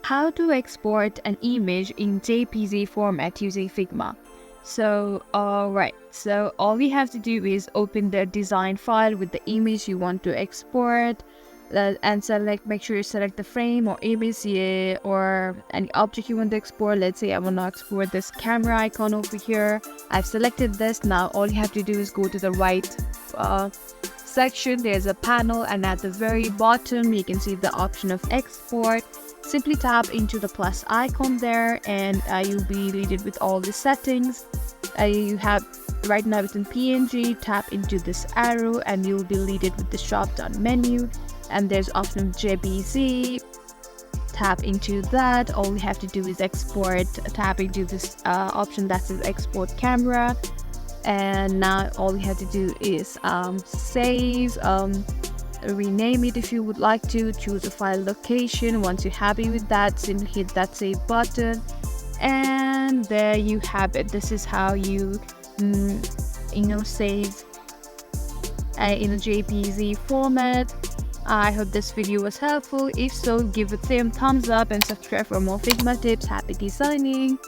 How to export an image in JPEG format using Figma. So all we have to do is open the design file with the image you want to export, and make sure you select the frame or image, or any object you want to export. Let's say I want to export this camera icon over here. I've selected this. Now all you have to do is go to the right section. There's a panel, and at the very bottom you can see the option of export. Simply tap into the plus icon there, and you'll be greeted with all the settings. You have right now it's in PNG. Tap into this arrow and you'll be greeted with the drop down menu, and there's option of JPEG. Tap into that. All we have to do is export. Tap into this option that says export camera, and now all we have to do is save, rename it if you would like to, choose a file location. Once you're happy with that, simply hit that save button, and there you have it. This is how you save in a JPEG format. I hope this video was helpful. If so, give it a thumbs up and subscribe for more Figma tips. Happy designing!